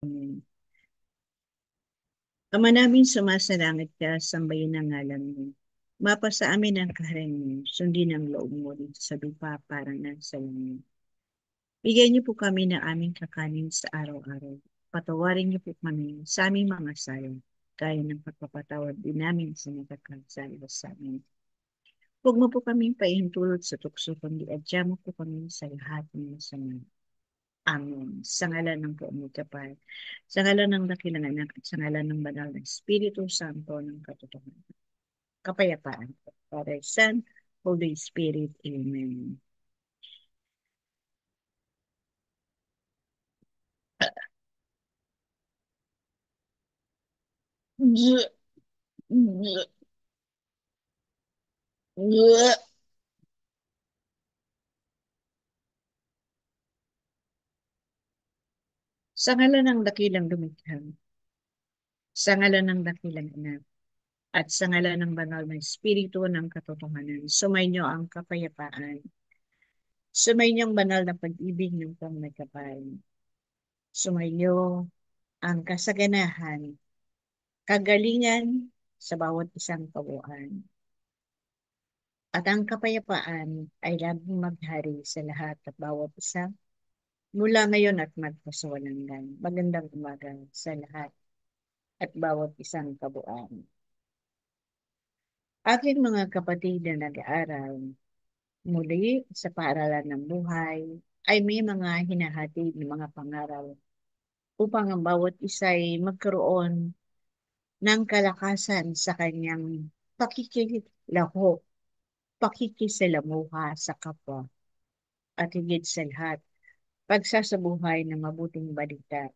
Amen. Ama namin sumasalangit ka, sambahin ang ngalan mo. Mapa sa amin ang kaharian mo, sundin ang loob mo dito sa lupa parang nasa langit. Bigyan niyo po kami ng aming kakanin sa araw-araw. Patawarin niyo po kami sa aming mga sala, gaya ng pagpapatawad din namin sa nagkakasala sa amin. Huwag mo po kaming paihintulot sa tukso, kundi adya mo po kami sa lahat ng masama. Amen. Sa ngalan ng Poong Kapal, sa ngalan ng Dakilang Anak, at sa ngalan ng Banal na Espiritu Santo ng Katotohanan. Kapayapaan po. Father, Son, Holy Spirit. Amen. Sa ngalan ng Dakilang Lumikha, sa ngalan ng Dakilang Anak, at sa ngalan ng Banal na Espiritu ng Katotohanan, sumainyo ang kapayapaan. Sumainyo ang banal na pag-ibig ng pangmagkapal. Sumainyo ang kasaganahan, kagalingan sa bawat isang kabuuan. At ang kapayapaan ay laging maghari sa lahat at bawat isa mula ngayon at magpasawalang. Magandang umaga sa lahat at bawat isang kabuuan. Aking mga kapatid na nag-aaral muli sa paaralan ng buhay ay may mga hinahatid ng mga pangaral upang ang bawat isa ay magkaroon ng kalakasan sa kanyang pakikilaho, pakikisalamuha sa kapwa, at higit sa lahat, pagsasabuhay ng mabuting balita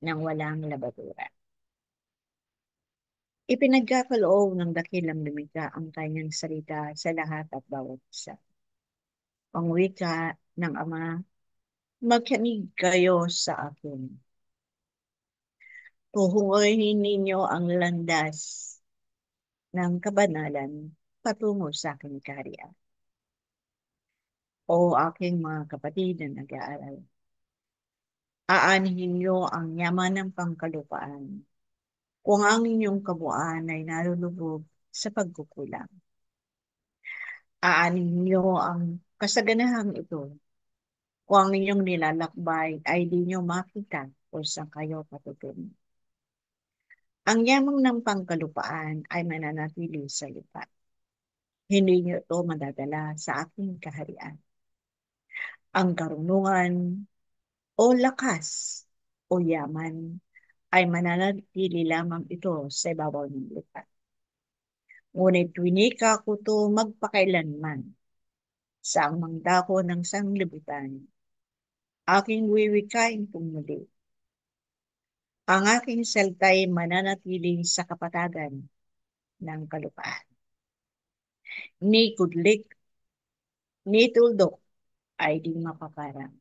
ng walang labadura. Ipinagkakaloob ng dakilang lumikha ang kanyang salita sa lahat at bawat isa. Ang wika ng Ama, magkinig kayo sa akin. Tuhuin ninyo ang landas ng kabanalan patungo sa aking kaharian. O aking mga kapatid na nag-aaral, aanihin niyo ang yaman ng pangkalupaan kung ang inyong kabuuan ay nalulubog sa pagkukulang. Aanihin niyo ang kasaganahang ito kung ang inyong nilalakbay ay di niyo makita o saan kayo patutungo. Ang yamang ng pangkalupaan ay mananatili sa lupa. Hindi niyo ito madadala sa aking kaharian. Ang karunungan o lakas o yaman ay mananatili lamang ito sa ibabaw ng lupa. Ngunit winika ko ito magpakailanman sa ang dako ng sanglibutan. Aking wiwikain kong muli. Ang aking salita'y mananatili sa kapatagan ng kalupaan. Ni kudlik, ni tuldok ay di mapaparang.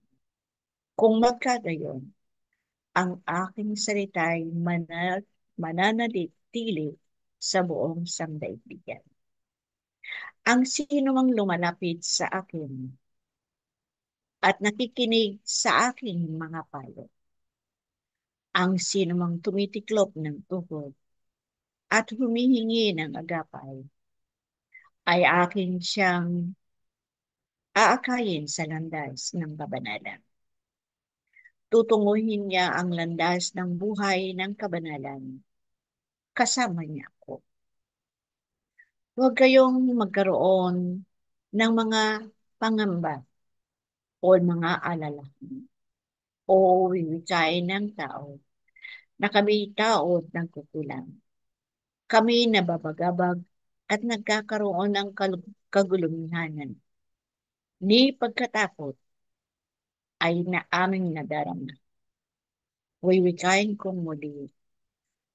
Kung magkagayon, ang aking salita'y mananatili sa buong sangdaigdigan. Ang sino mang lumalapit sa akin at nakikinig sa aking mga payo, ang sino mang tumitiklop ng tuhod at humihingi ng agapay, ay aking siyang aakayin sa landas ng kabanalan. Tutunguhin niya ang landas ng buhay ng kabanalan. Kasama niya ako. Huwag kayong magkaroon ng mga pangamba o mga alala o wiwikain ng tao na kami tao at nagkukulang. Kami nababagabag at nagkakaroon ng kagulumihanan. Ni pagkatakot ay na aming nadarama. Wiwikain kong muli.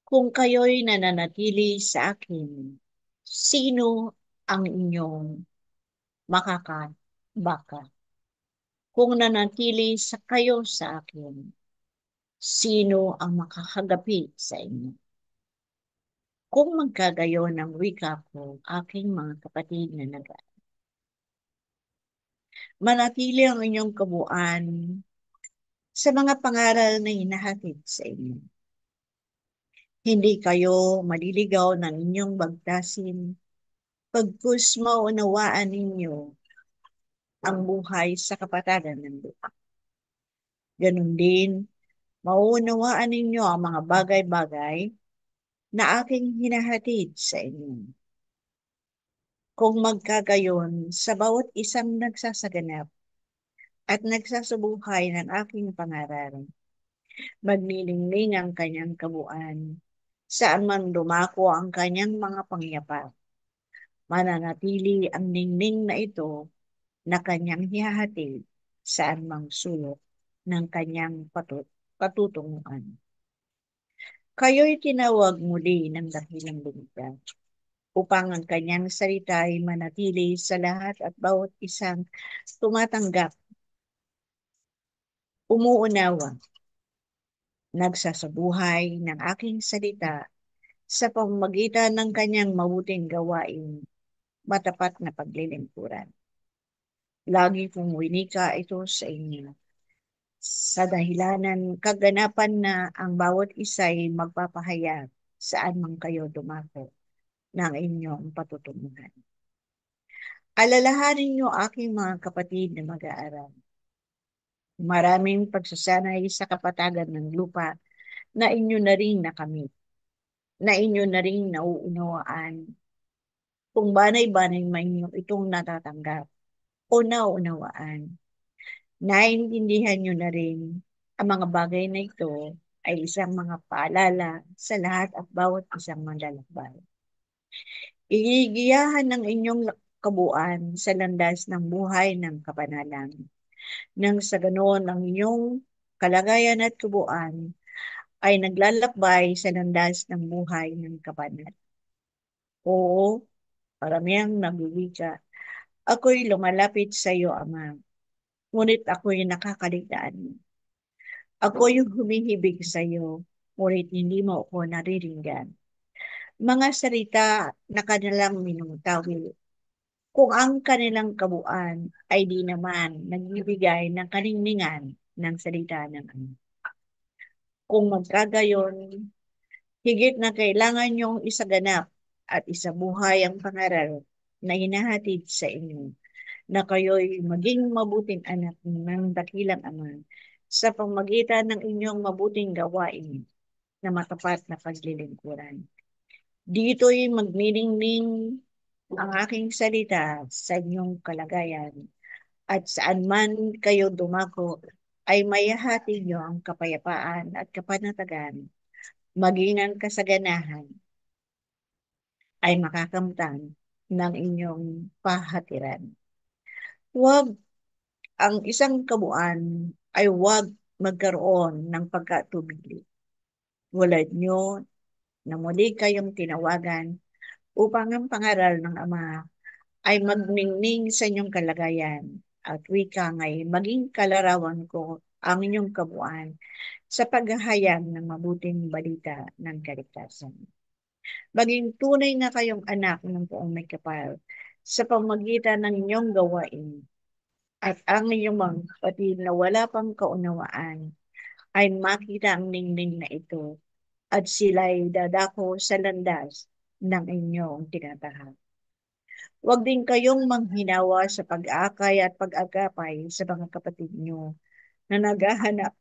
Kung kayo'y nananatili sa akin, sino ang inyong makakabaka? Kung nanatili sa kayo sa akin, sino ang makakagapi sa inyo? Kung magkagayon ng wika ko, aking mga kapatid na manatili ang inyong kabuuan sa mga pangaral na hinahatid sa inyo. Hindi kayo maliligaw ng inyong bagtasin pagkus maunawaan ninyo ang buhay sa kapatagan ng lupa. Ganon din, mauunawaan ninyo ang mga bagay-bagay na aking hinahatid sa inyo. Kung magkagayon sa bawat isang nagsasaganap at nagsasabuhay ng aking pangaral, magnilingling ang kanyang kabuuan, saan man dumako ang kanyang mga pangyapak, mananatili ang ningning na ito na kanyang hihahatid saan mang sulok ng kanyang patutunguhan. Kayo'y tinawag muli ng dakilang lumikha upang ang kanyang salita ay manatili sa lahat at bawat isang tumatanggap, umuunawa, nagsasabuhay ng aking salita sa pamamagitan ng kanyang mabuting gawain, matapat na paglilingkuran. Lagi kong winika ito sa inyo sa dahilanan kaganapan na ang bawat isa'y magpapahayag saan man kayo dumako ng inyong patutunguhan. Alalahanin niyo aking mga kapatid na mag-aaral. Maraming pagsasanay sa kapatagan ng lupa na inyo na rin nakamit, na inyo na rin nauunawaan kung banay-banay man inyo itong natatanggap o nauunawaan. Naiintindihan nyo na rin ang mga bagay na ito ay isang mga paalala sa lahat at bawat isang manlalakbay. Igigiyahan ng inyong kabuuan sa landas ng buhay ng kapanalan. Nang sa ganoon ang inyong kalagayan at kabuuan ay naglalakbay sa landas ng buhay ng kapanalan. Oo, paramihan nagwiwika. Ako'y lumalapit sa iyo, Ama, ngunit ako'y nakakaligtaan mo. Ako'y humihibig sa iyo, ngunit hindi mo ako nariringgan. Mga salita na kanilang minumutawi, kung ang kanilang kabuuan ay di naman nagbibigay ng kalingningan ng salita ng Ama. Kung magkagayon, higit na kailangan niyong isaganap at isabuhay ang pangaral na hinahatid sa inyo, na kayo'y maging mabuting anak ng dakilang Ama sa pamagitan ng inyong mabuting gawain na matapat na paglilingkuran. Dito'y magniningning ang aking salita sa inyong kalagayan at saan man kayo dumako ay mayahati niyo ang kapayapaan at kapanatagan, maging ang kasaganahan ay makakamtan ng inyong pahatiran. Huwag ang isang kabuuan ay huwag magkaroon ng pagkatubili. Tulad nyo na muli kayong tinawagan upang ang pangaral ng Ama ay magningning sa inyong kalagayan at wika ngay maging kalarawan ko ang inyong kabuuan sa paghahayag ng mabuting balita ng kaligtasan. Maging tunay na kayong anak ng Poong May Kapal sa pamagitan ng inyong gawain at ang inyong mga kapatid na wala pang kaunawaan ay makita ang ningning na ito at sila'y dadako sa landas ng inyong tinatahak. Huwag din kayong manghinawa sa pag-aakay at pag-agapay sa mga kapatid nyo na naghahanap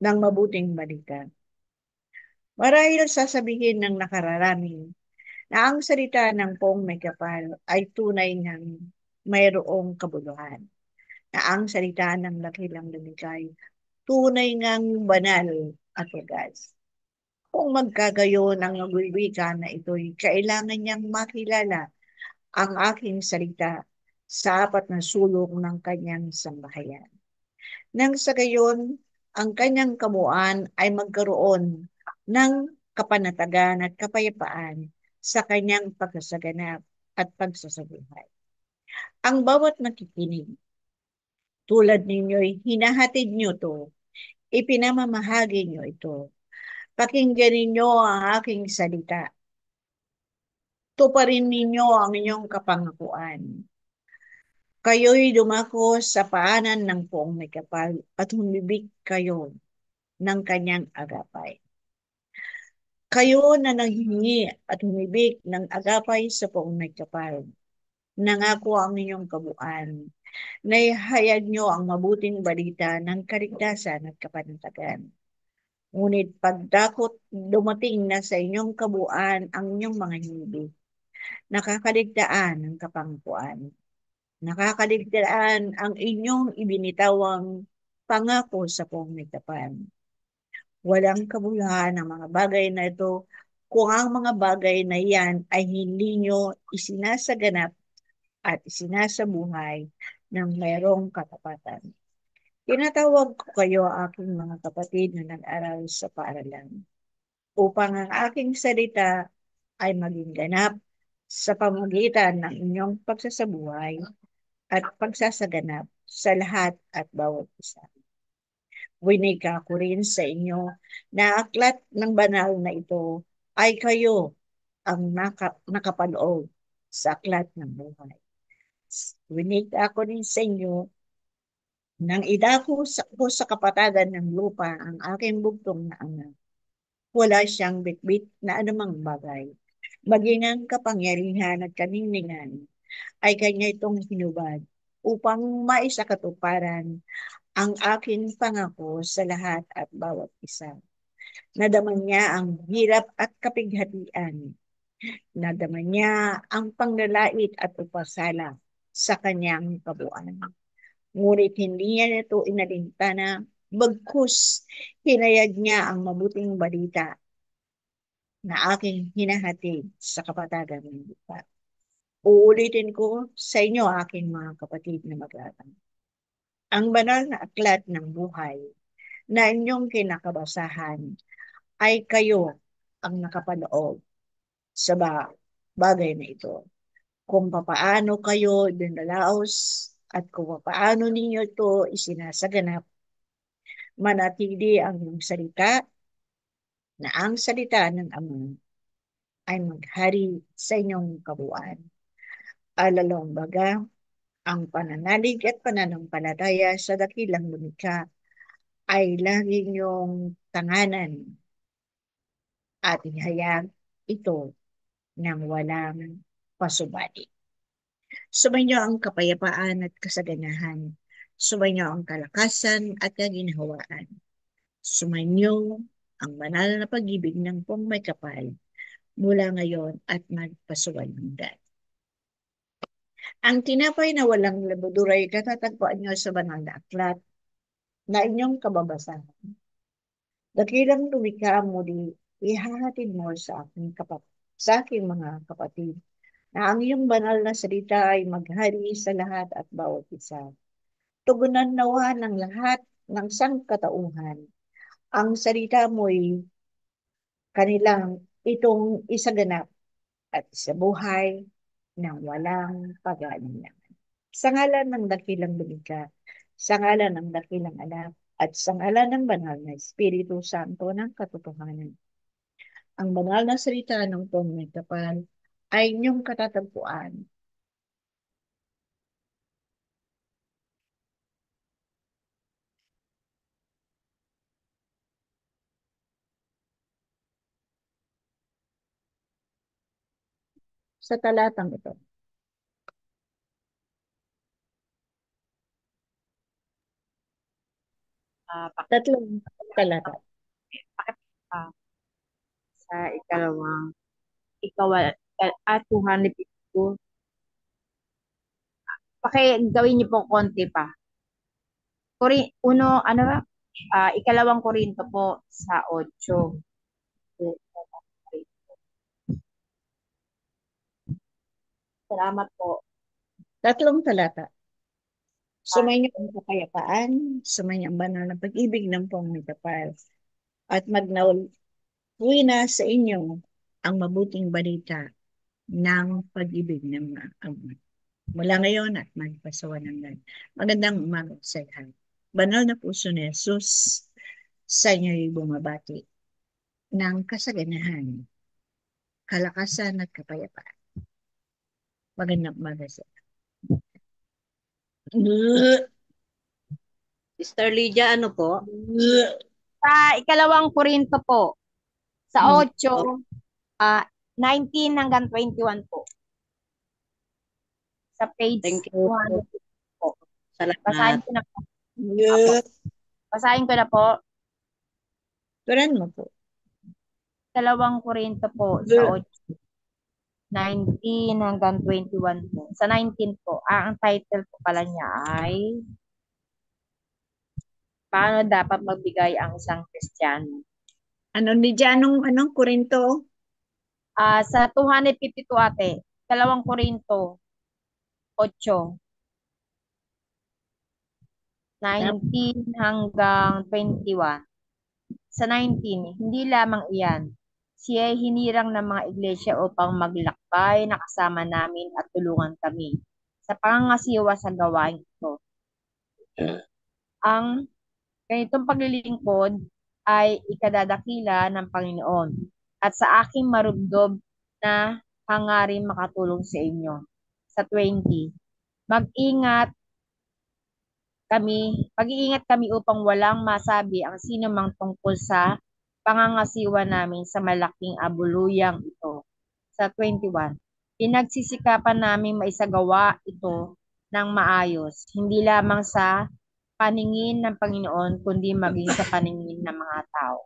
ng mabuting balita. Marahil sasabihin ng nakararami na ang salita ng Poong May Kapal ay tunay ng mayroong kabuluhan, na ang salita ng Dakilang Lumikay tunay ngang banal at wagas. Kung magkagayon ang nagwiwika na ito'y kailangan niyang makilala ang aking salita sa apat na sulok ng kanyang sambahayan. Nang sa gayon, ang kanyang kamuan ay magkaroon ng kapanatagan at kapayapaan sa kanyang pagsasaganap at pagsasabuhay. Ang bawat nakikinig, tulad ninyo'y hinahatid nyo to, ipinamamahagi nyo ito. Pakinggan ninyo ang aking salita. Tuparin ninyo ang inyong kapangakuan. Kayo'y dumako sa paanan ng poong may kapal at humibig kayo ng kanyang agapay. Kayo na nanghingi at humibig ng agapay sa poong may kapal. Nangako ang inyong kabuuan. Naihayag niyo ang mabuting balita ng kaligtasan at kapanatagan. Ngunit pagdakot dumating na sa inyong kabuuan ang inyong mga hinibig. Nakakaligtaan ang kapangkuan. Nakakaligtaan ang inyong ibinitawang pangako sa poong may kapal. Walang kabuluhan ang mga bagay na ito kung ang mga bagay na iyan ay hindi nyo isinasaganap at isinasabuhay ng mayroong katapatan. Tinatawag ko kayo aking mga kapatid na nag-aral sa paaralan upang ang aking salita ay maging ganap sa pamagitan ng inyong pagsasabuhay at pagsasaganap sa lahat at bawat isa. Winika ko rin sa inyo na aklat ng banal na ito ay kayo ang nakapaloob sa aklat ng buhay. Winika ko rin sa inyo nang idako ko sa kapatagan ng lupa ang aking bugtong na anak. Wala siyang bitbit na anumang bagay. Maging ang kapangyarihan at kaninningan ay kanya itong hinubad upang maisakatuparan ang aking pangako sa lahat at bawat isa. Nadaman niya ang hirap at kapighatian. Nadaman niya ang panglalait at upasala sa kanyang kabuuan. Ngunit hindi niya ito inalintana, bagkus hinayag niya ang mabuting balita na aking hinahatid sa kapatagan ng lupa. Uulitin ko sa inyo, aking mga kapatid na maglatang. Ang banal na aklat ng buhay na inyong kinakabasahan ay kayo ang nakapaloob sa bagay na ito. Kung papaano kayo dinalaos at kung papaano ninyo ito isinasaganap, manatili ang iyong salita na ang salita ng Ama ay maghari sa inyong kabuuan. Alalong baga, ang pananalig at pananampalataya sa dakilang lumikha ay lagi niyong tanganan at ihayag ito ng walang pasubali. Sumainyo ang kapayapaan at kasaganahan. Sumainyo ang kalakasan at kaginhawaan. Sumainyo ang banal na pag-ibig ng pong may kapal mula ngayon at magpasuwalandan. Ang tinapay na walang labudura ay katatagpuan niyo sa banal na aklat na inyong kababasahan. Dakilang lumikha muli, ihahatid mo sa aking mga kapatid na ang iyong banal na salita ay maghari sa lahat at bawat isa. Tugunan nawa ng lahat ng sangkatauhan. Ang salita mo'y kanilang itong isaganap at isabuhay ng walang pag-aalinlangan. Sa ngalan ng dakilang lumikha, sa ngalan ng dakilang anak, at sa ngalan ng banal na Espiritu Santo ng katotohanan. Ang banal na salita ng may kapal ay inyong katatagpuan sa talatang ito. Tatlong talata. Ah, sa ikalawang, ikaw at 252. Gawin niyo po konti pa. Ano ba? Ikalawang Korinto po sa 8. Salamat po. Tatlong talata. Sumainyo ang kapayapaan, sumainyo ang banal na pag-ibig ng may kapal, at magnawi na sa inyo ang mabuting balita ng pag-ibig ng mga Ama. Mula ngayon at magpasawalan. Magandang umaga sa lahat. Banal na puso ni Jesus sa inyo'y bumabati ng kasaganahan, kalakasan at kapayapaan. Magandang umaga sa lahat. Sister Lydia, ano po? Sa ikalawang Korinto po, sa Hmm. 8, 19 hanggang 21 po. Sa page Thank you. 200 po. Basahin Salamat. ko na po. Apo. Basahin ko na po. Turan mo po. Ikalawang Korinto po sa 8, 19 hanggang 21 po. Sa 19 po, ang title po pala niya ay Paano dapat magbigay ang isang Kristiyano? Ano ni Janong, anong Korinto? Sa 252 ate, ikalawang Korinto 8, Tap- 19 hanggang 21. Sa 19, hindi lamang iyan. Siya ay hinirang ng mga iglesia upang maglakbay na kasama namin at tulungan kami sa pangangasiwa sa gawain ito. Ang ganitong paglilingkod ay ikadadakila ng Panginoon at sa aking marubdob na hangarin makatulong sa inyo. Sa 20, mag-ingat mag-iingat kami upang walang masabi ang sino mang tungkol sa pangangasiwa namin sa malaking abuluyang ito. Sa 21, pinagsisikapan namin maisagawa ito ng maayos, hindi lamang sa paningin ng Panginoon, kundi maging sa paningin ng mga tao.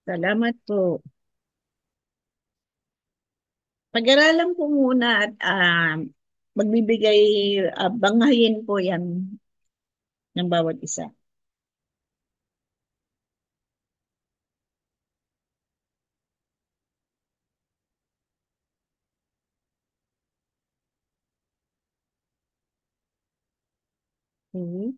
Salamat po. Pag-aralan po muna at magbibigay, bangahin po yan ng bawat isa. Mhm.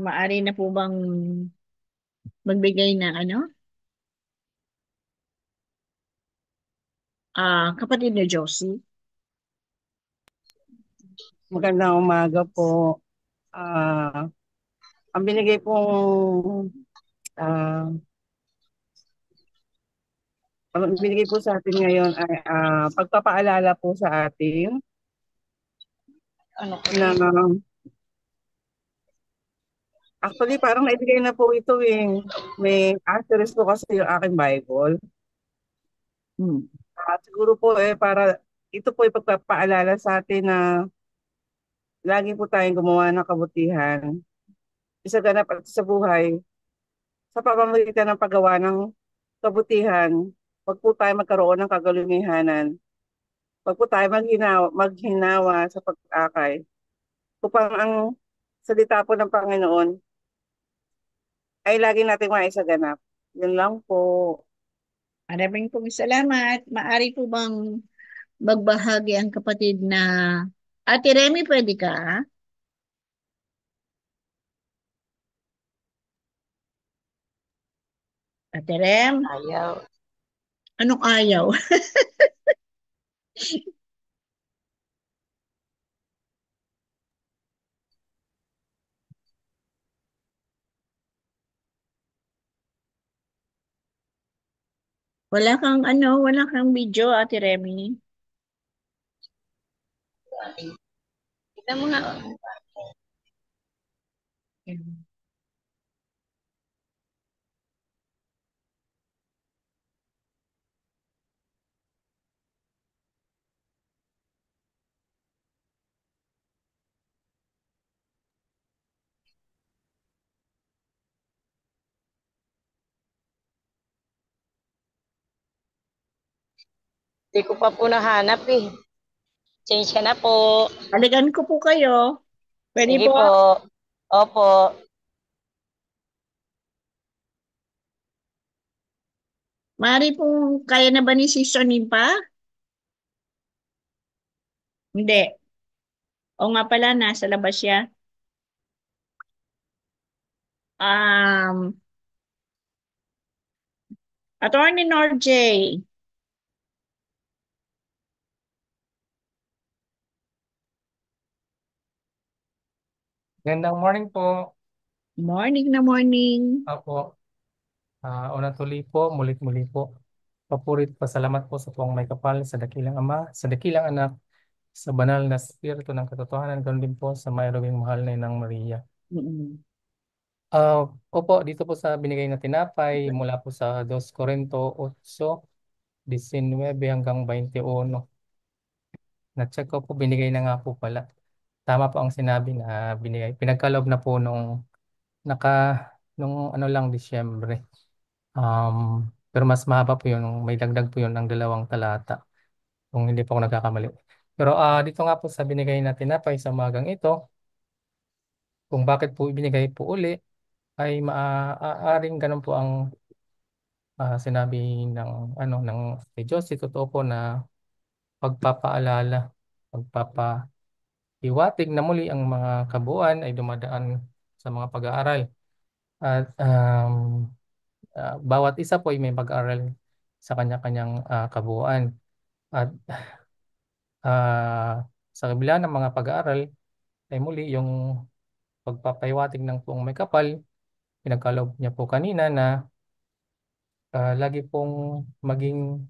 Maari na po bang magbigay na ano? Kapatid ni Josie. Magandang umaga po. Ah, ang binigay pong ah, ang binigay po sa atin ngayon ay pagpapaalala po sa atin Ano ko na actually parang naibigay na po ito eh. May asterisk po kasi yung aking Bible. Hmm. Siguro po para ito po ay pagpapaalala sa atin na lagi po tayong gumawa ng kabutihan, isaganap at sa buhay sa pamamagitan ng paggawa ng kabutihan. Huwag po tayo magkaroon ng kagalingihanan. Huwag po tayo maghinawa sa pag-akay upang ang salita po ng Panginoon ay lagi nating maisaganap. Yun lang po. Maraming pong salamat. Maari po bang magbahagi ang kapatid na Ate Remy, pwede ka? Ate Rem, ayaw. anong ayaw? Wala kang ano, wala kang video, Ate Remy. Kita mo nga. Hindi ko pa po nahanap eh. Change ka na po. Balikan ko po kayo. Pwede Sige po? po. Opo. Mari po, kaya na ba ni Sister Nimpa? Hindi. O nga pala, nasa labas siya. Um, Attorney Norjay. Gandang morning po. Morning na morning. Ako, una tuloy po, mulit-muli po. Papurit pasalamat po sa Poong May Kapal, sa dakilang Ama, sa dakilang Anak, sa banal na Espiritu ng Katotohanan, ganoon din po sa mayroong mahal na Inang Maria. Mm-mm. Ah, opo, dito po sa binigay na tinapay, mula po sa 2 Corinto 8:19 hanggang 21. Na-check ko po, binigay na nga po pala. Tama po ang sinabi na binigay. Pinagkaloob na po naka, nung ano lang, Disyembre. Um, pero mas mahaba po yun, may dagdag po yun ng 2 talata, kung hindi po ako nagkakamali. Pero dito nga po sa binigay na tinapay sa umagang ito, kung bakit po ibinigay po uli, ay maaaring ganun po ang sinabi ng ng kay Josie, totoo po na pagpapaalala, pagpapahiwatig na muli ang mga kabuuan ay dumadaan sa mga pag-aaral. At bawat isa po ay may pag-aaral sa kanya-kanyang kabuuan. At sa kabila ng mga pag-aaral ay muli yung pagpapahiwatig ng Poong May Kapal, pinagkaloob niya po kanina na lagi pong maging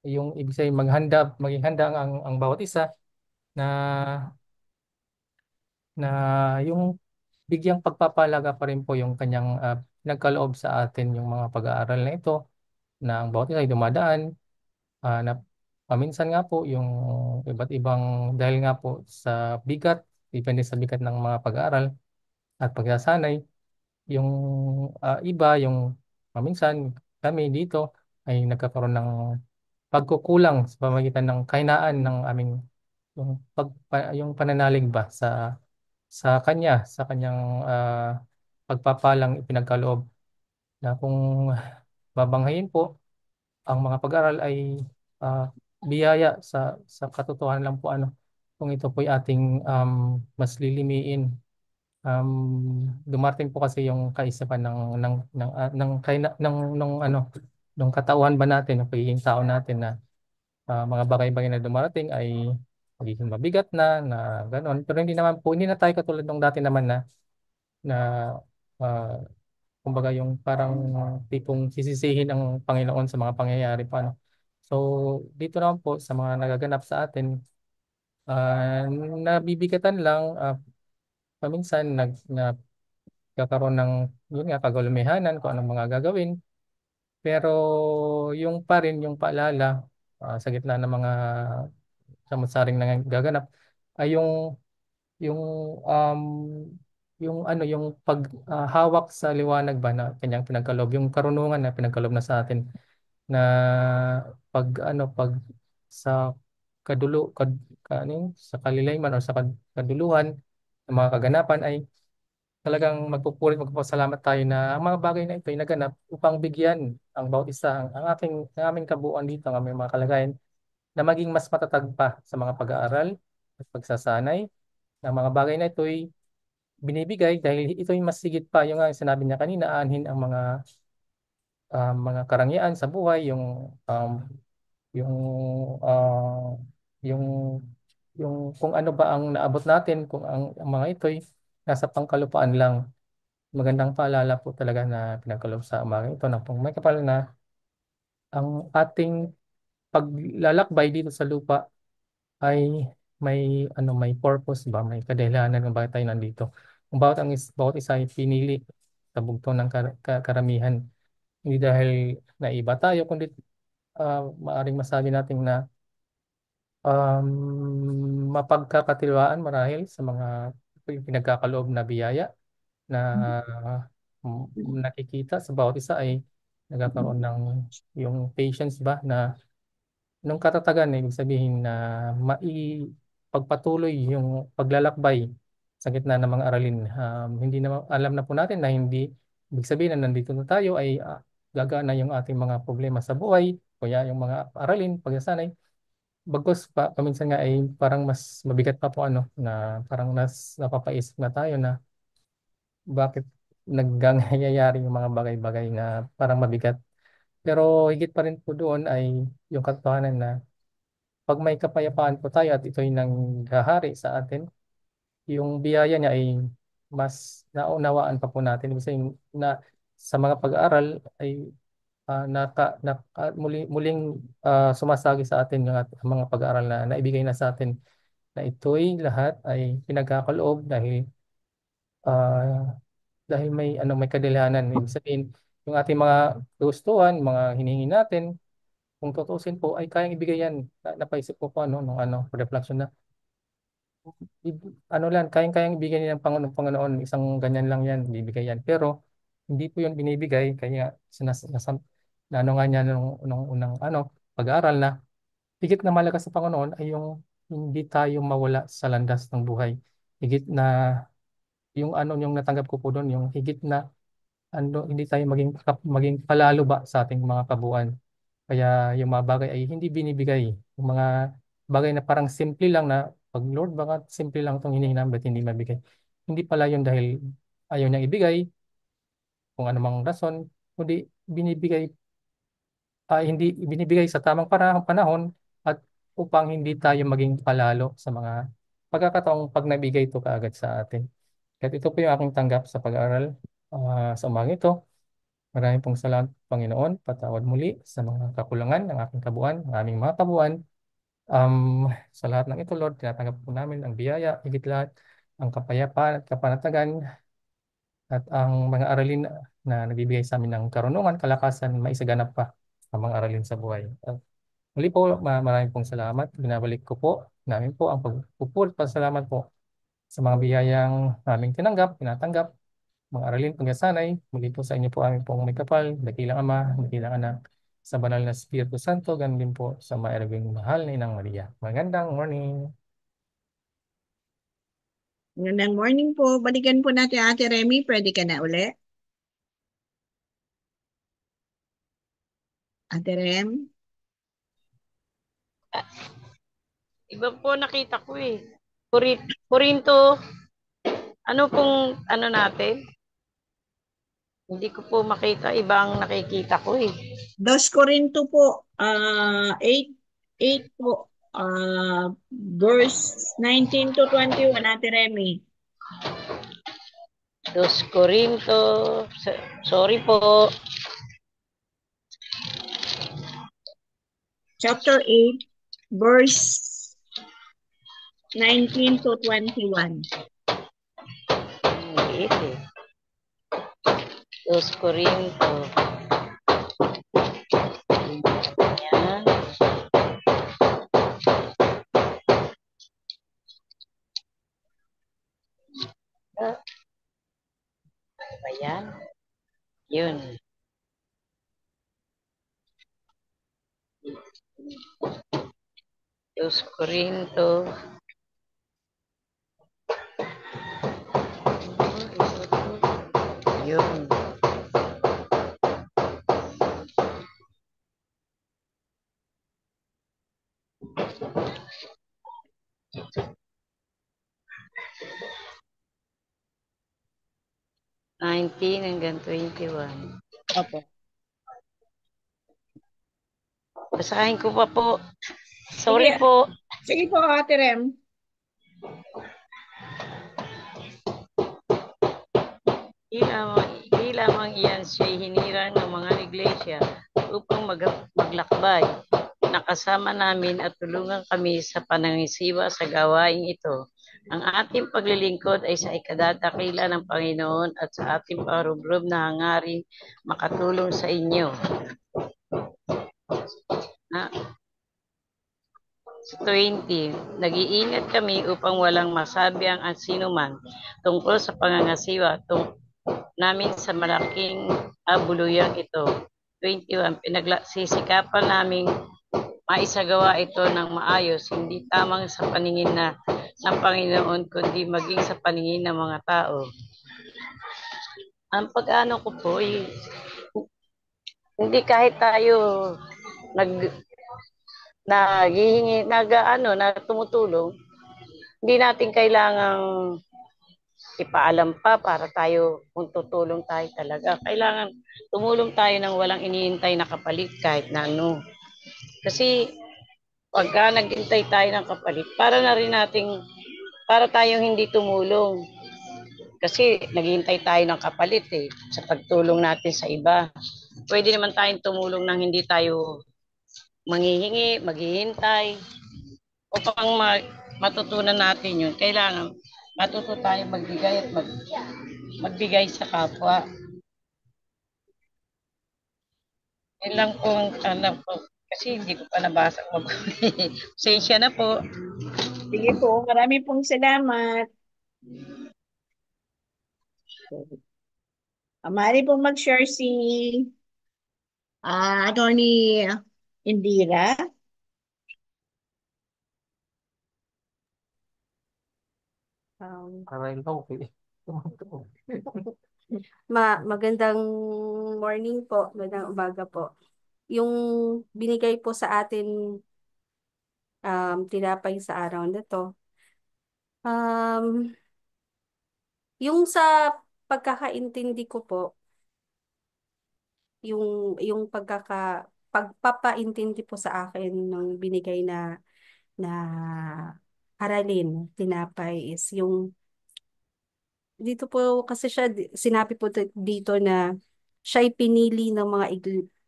yung ibig sabihin maging handa ang bawat isa na na yung bigyang pagpapalaga pa rin po yung kanyang pinagkaloob sa atin yung mga pag-aaral na ito, na ang bawat isa ay dumadaan na paminsan nga po yung iba't ibang dahil nga po sa bigat, depende sa bigat ng mga pag-aaral at pagsasanay, yung iba, yung paminsan kami dito ay nagkakaroon ng pagkukulang sa pamagitan ng kahinaan ng aming yung pananalig ba sa kanya, sa kanyang pagpapalang ipinagkaloob, na kung babanghayin po ang mga pag-aaral ay ah, biyaya sa katotohanan lang po, kung ito po ay ating mas lilimiin. Dumating po kasi yung kaisipan ng katauhan ba natin, ng pagiging tao natin, na mga bagay-bagay na dumarating ay magiging mabigat na gano'n. Pero hindi na tayo katulad nung dati naman na ah, kumbaga yung parang tipong sisisihin ang Panginoon sa mga pangyayari pa, ano. So, dito naman po sa mga nagaganap sa atin, ah, nabibigatan lang, paminsan nagkakaroon ng yun nga, kagulumihanan kung anong mga gagawin. Pero yung pa rin, yung paalala sa gitna ng mga samot-saring nagaganap ay yung um yung paghawak sa liwanag ba na kanyang pinagkaloob, yung karunungan na pinagkaloob na sa atin, na pag sa kadulo kad, ka, ano yun, sa kalilayman o sa kaduluhan ng mga kaganapan ay talagang magpapasalamat tayo na ang mga bagay na ito ay naganap upang bigyan ang bawat isa, ang aming kabuuan dito, ang aming mga kalagayan, na maging mas matatag pa sa mga pag-aaral at pagsasanay. Ang mga bagay na ito ay binibigay dahil ito yung mas sigit pa, yung nga sinabi niya kanina, aanhin ang mga karangyaan sa buhay, yung ah, yung yung kung ano ba ang naabot natin, kung ang mga ito'y nasa pangkalupaan lang. Magandang paalala po talaga na pinagkaloob sa umaga ito ng Pong May Kapal, na ang ating paglalakbay dito sa lupa ay may purpose ba, may kadahilanan kung bakit tayo nandito. Kung bawat isa ay pinili sa bugto ng karamihan, hindi dahil naiba tayo, kundi maaring masabi natin na mapagkakatiwaan marahil sa mga pinagkakaloob na biyaya na nakikita sa bawat isa, ay nagkakaroon ng yung patience ba, na nung katatagan, ibig sabihin na pagpatuloy yung paglalakbay sa gitna ng mga aralin. Hindi na alam na po natin na hindi ibig sabihin na nandito na tayo ay gagana yung ating mga problema sa buhay, kaya yung mga aralin, pagsasanay. Bagkus pa, paminsan nga ay parang mas mabigat pa po ano, na parang napapaisip na tayo na bakit nagngangyayari yung mga bagay-bagay na parang mabigat. Pero higit pa rin po doon ay yung katotohanan na pag may kapayapaan po tayo at ito'y nanghahari sa atin, yung biyaya niya ay mas naunawaan pa po natin. Ibig sabihin na sa mga pag-aaral ay muling sumasagi sa atin yung mga pag-aaral na naibigay na sa atin na ito'y lahat ay pinagkakaloob ah, dahil may kadilihanan. Ibig sabihin, yung ating mga gustuhan, mga hinihingi natin, kung tutusin po, ay kayang ibigay yan. Napaisip ko po nung reflection na, ano lang, kayang ibigay niya ng Panginoon, isang ganyan lang yan, bibigay yan. Pero, hindi po yun binibigay, kaya ano nga niya nung unang pag-aaral na, higit na malaga sa Panginoon ay yung hindi tayo mawala sa landas ng buhay. Higit na, yung natanggap ko po doon, yung higit na hindi tayo maging palalo ba sa ating mga kabuuan. Kaya yung mga bagay ay hindi binibigay. Yung mga bagay na parang simple lang na, pag Lord, baka simple lang itong hinihingi namin, ba't hindi mabigay? Hindi pala yun dahil ayaw niyang ibigay, kung anumang rason, kundi binibigay, hindi binibigay sa tamang panahon at upang hindi tayo maging palalo sa mga pagkakataong pag nabigay ito kaagad sa atin. At ito po yung aking tanggap sa pag-aaral sa umagang ito. Maraming pong salamat, Panginoon. Patawad muli sa mga kakulangan ng aking kabuuan, ng aming mga kabuuan. Sa lahat ng ito, Lord, tinatanggap po namin ang biyaya, higit lahat, ang kapayapaan at kapanatagan at ang mga aralin na nagbibigay sa amin ng karunungan, kalakasan, maisaganap pa ang mga aralin sa buhay. At muli po, maraming pong salamat. Binabalik ko po namin po ang pagpupul. Pasalamat po sa mga biyayang naming tinatanggap, mga aralin pagkasanay, muli po sa inyo po aming pong may kapal, dakilang Ama, dakilang Anak, sa banal na Espiritu Santo, ganun din po sa maerabing mahal na Inang Maria. Magandang morning. Magandang morning po. Balikan po natin Ate Remy. Pwede ka na uli? Ate Rem? Iba po nakita ko eh. Korinto, ano pong ano natin? Hindi ko po makita. Ibang nakikita ko eh. 2 Corinto po, 8 po, verse 19 to 21, Ate Remy. 2 Corinto, sorry po. Chapter 8, verse 19 to 21. Maliit eh. 2 Corinto. Yan. Ano ba yan? Yun. Dos Corinto. Yun. hanggang 21. Opo. Basahin ko pa po. Sorry po. Sige po, Ate Rem. Di lamang iyan siya'y hinirang ng mga iglesia upang maglakbay. Nakasama namin at tulungan kami sa panangisiwa sa gawaing ito. Ang ating paglilingkod ay sa ikadadakila ng Panginoon at sa ating parubrob na hangarin makatulong sa inyo. 20. Nag-iingat kami upang walang masabi ang sinuman tungkol sa pangangasiwa namin sa malaking abuluyang ito. 21. Pinagsisikapan namin maisagawa ito ng maayos, hindi tamang sa paningin ng Panginoon, kundi maging sa paningin ng mga tao. Ang pag-ano ko po, Hindi kahit tayo nag naghihingi, na tumutulong, hindi natin kailangang ipaalam pa para tayo kung tutulong tayo talaga. Kailangan tumulong tayo ng walang iniintay na kapalit kahit na ano. Kasi pagka naghintay tayo ng kapalit, para na rin nating, para tayong hindi tumulong. Kasi naghihintay tayo ng kapalit sa pagtulong natin sa iba. Pwede naman tayong tumulong nang hindi tayo manghihingi, maghihintay. Upang matutunan natin yun, kailangan matuto tayo magbigay at magbigay sa kapwa. Yun lang po ang alam ko. Kasi hindi ko pa nabasa mabuti. Pasensya na po. Sige po, marami pong salamat. Maaari pong mag-share si Attorney Indira. Aray lang, okay. Magandang morning po, magandang umaga po. Yung binigay po sa atin tinapay sa araw na to. Um, yung sa pagkakaintindi ko po, yung pagpapaintindi po sa akin ng binigay na aralin, tinapay is yung dito po kasi siya sinabi po dito na siya'y pinili ng mga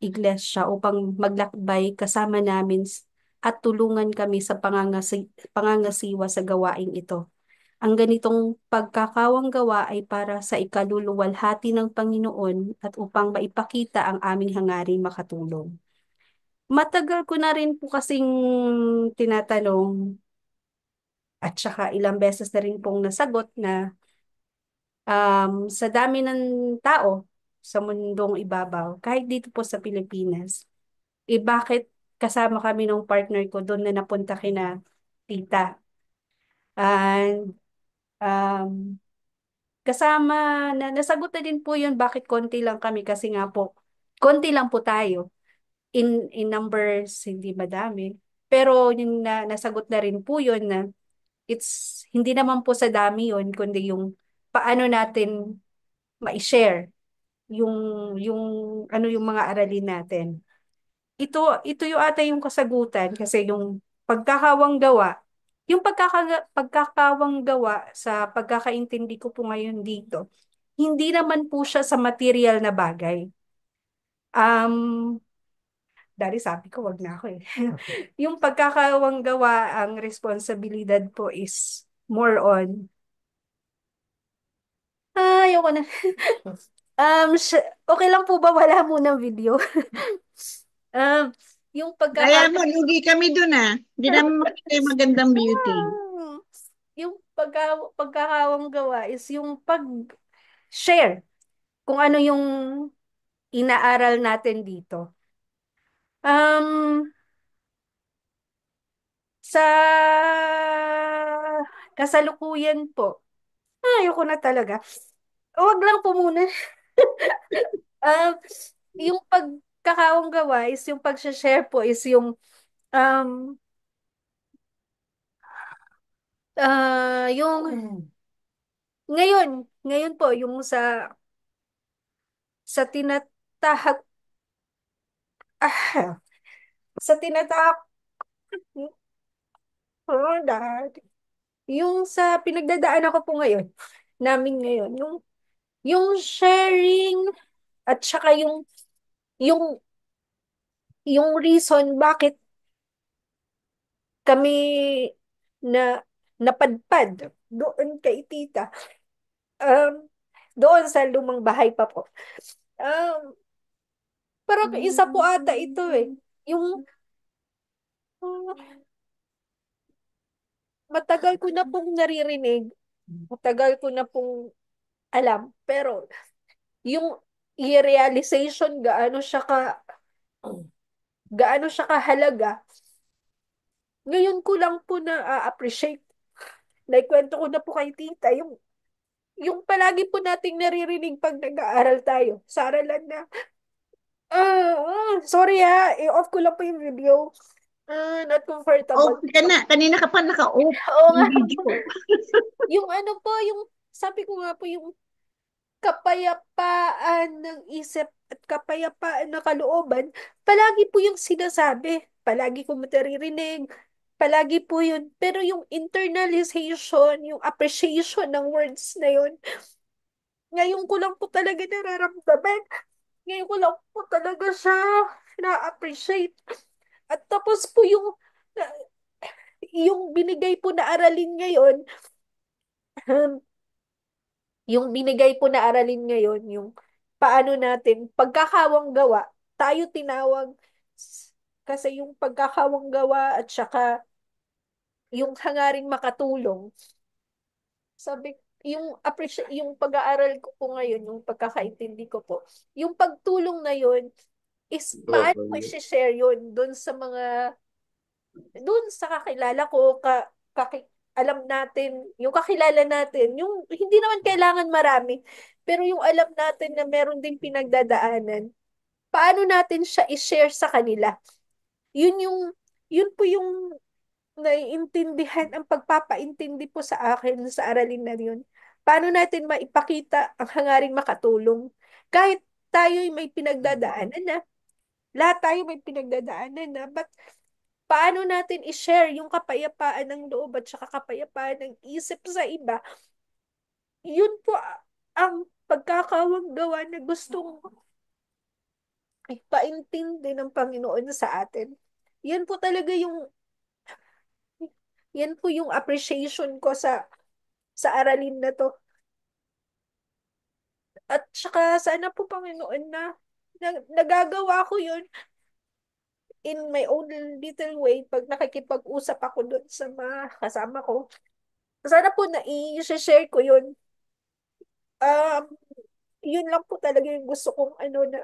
iglesia upang maglakbay kasama namin at tulungan kami sa pangangasiwa sa gawaing ito. Ang ganitong pagkakawang gawa ay para sa ikaluluwalhati ng Panginoon at upang maipakita ang aming hangaring makatulong. Matagal ko na rin po kasing tinatanong at saka ilang beses na rin pong nasagot na sa dami ng tao sa mundong ibabaw, kahit dito po sa Pilipinas, bakit kasama kami ng partner ko doon na napunta kina tita. And kasama nasagot na din po yun bakit konti lang kami kasi nga po, konti lang po tayo. In numbers, hindi madami. Pero yung nasagot na rin po yun na hindi naman po sa dami yun, kundi yung paano natin ma-share yung yung yung mga aralin natin. Ito yung ata yung kasagutan kasi yung pagkakawang gawa, yung pagkakawang gawa sa pagkakaintindi ko po ngayon dito, hindi naman po siya sa material na bagay. Dahil sabi ko, wag na ako eh. Yung pagkakawang gawa, ang responsibilidad po is more on, ayoko na. Okay lang po ba wala munang video? Um, yung Kaya pagkaka mo, lugi kami dun Hindi naman makita yung magandang beauty. yung pagkakawang gawa is yung pag-share kung ano yung inaaral natin dito. Um, sa kasalukuyan po, ayoko na talaga. Wag lang po muna. Um, yung pagkakawang gawa is yung pag-share po is yung um, yung ngayon po yung sa tinatahak ah, sa tinatahak oh, dad. Yung sa pinagdadaanan ko po ngayon, namin ngayon, yung sharing at saka yung yung reason bakit kami na napadpad doon kay tita. Um, doon sa lumang bahay pa po. Um, parang isa po ata ito eh. Yung matagal ko na pong naririnig, matagal ko na pong alam, pero yung i-realization gaano siya kahalaga, ngayon ko lang po na-appreciate. Naikwento ko na po kay tita, yung palagi po nating naririnig pag nag-aaral tayo sa aralan na Sorry ha, i-off ko lang po yung video. Not comfortable. Okay ka na. Kanina ka pa naka-off Oo ng nga po. video. Yung ano po, yung sabi ko nga po, yung kapayapaan ng isip at kapayapaan ng kalooban, palagi po yung sinasabi. Palagi ko mataririnig. Palagi po yun. Pero yung internalization, yung appreciation ng words na yun, ngayon ko lang po talaga nararamdaman. Ngayon ko lang po talaga siya na-appreciate. At tapos po yung binigay po na aralin ngayon, yung binigay po na aralin ngayon, yung paano natin, pagkakawang gawa, tayo tinawag, kasi yung pagkakawang gawa at saka yung hangaring makatulong, sabi, yung pag-aaral ko po ngayon, yung pagkakaintindi ko po, yung pagtulong na yun, is paano ko i-share yun doon sa kakilala ko, alam natin, yung kakilala natin, yung hindi naman kailangan marami, pero yung alam natin na meron ding pinagdadaanan, paano natin siya i-share sa kanila? Yun yung, yun po yung naiintindihan, ang pagpapaintindi po sa akin sa aralin na yun. Paano natin maipakita ang hangaring makatulong? Kahit tayo'y may pinagdadaanan na, lahat tayo may pinagdadaanan na, but paano natin i-share yung kapayapaan ng loob at saka kapayapaan ng isip sa iba, yun po ang pagkakawang gawa na gustong ipaintindi ng Panginoon sa atin. Yan po talaga yan po yung appreciation ko sa aralin na to. At saka sana po Panginoon na nagagawa ko yun in my own little way pag nakikipag-usap ako doon sa mga kasama ko. Sana po na i-share ko yun. Um, Yun lang po talaga yung gusto kong ano na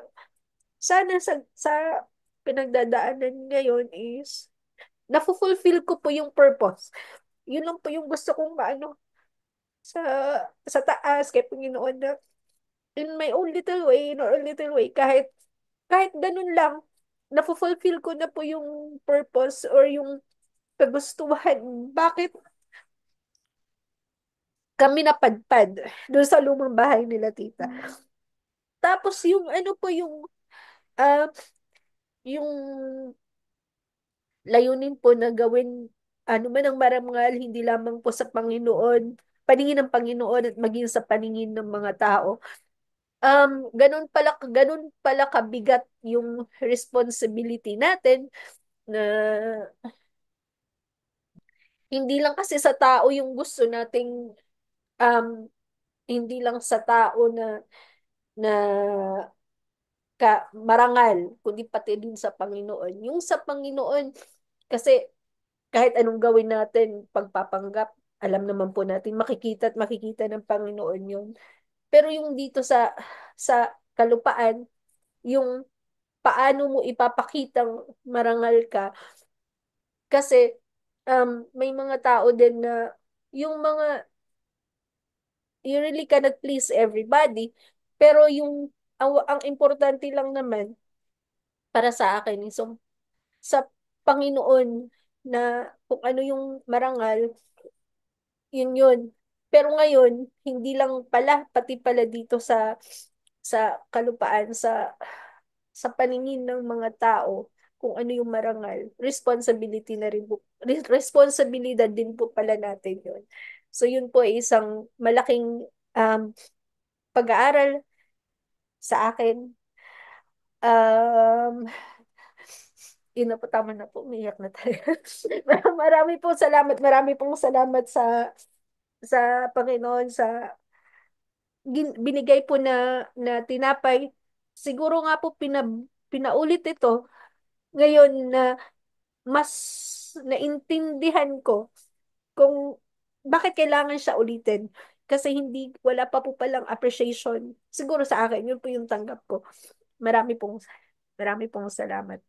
sana sa pinagdadaanan ngayon is nafulfill ko po yung purpose. Yun lang po yung gusto kong maano sa sa taas kay Panginoon na in my own little way, in our little way, kahit ganun lang, nafulfill ko na po yung purpose or yung kagustuhan. Bakit kami napadpad doon sa lumang bahay nila tita. Tapos yung ano po ah, yung layunin po na gawin ano man ang marangal, hindi lamang po sa Panginoon, paningin ng Panginoon at maging sa paningin ng mga tao. Ganun pala kabigat yung responsibility natin na hindi lang kasi sa tao yung gusto nating um, hindi lang sa tao na marangal, kundi pati din sa Panginoon. Yung sa Panginoon, kasi kahit anong gawin natin, pagpapanggap, alam naman po natin, makikita at makikita ng Panginoon yun. Pero yung dito sa kalupaan, yung paano mo ipapakitang marangal ka, kasi may mga tao din na yung mga, you really cannot please everybody, pero ang importante lang naman, para sa akin, sa Panginoon na kung ano yung marangal, yun yun. Pero ngayon, hindi lang pala, pati pala dito sa kalupaan, sa paningin ng mga tao, kung ano yung marangal, responsibility na rin po, responsibilidad din po pala natin yun. So yun po ay isang malaking pag-aaral sa akin. Um, Yun na po, tama na po, umiyak na tayo. Marami pong salamat sa Panginoon sa binigay po na tinapay. Siguro nga po pinaulit ito ngayon na mas naintindihan ko kung bakit kailangan siya ulitin. Kasi wala pa po palang appreciation. Siguro sa akin, yun po yung tanggap ko. Marami pong, marami pong salamat.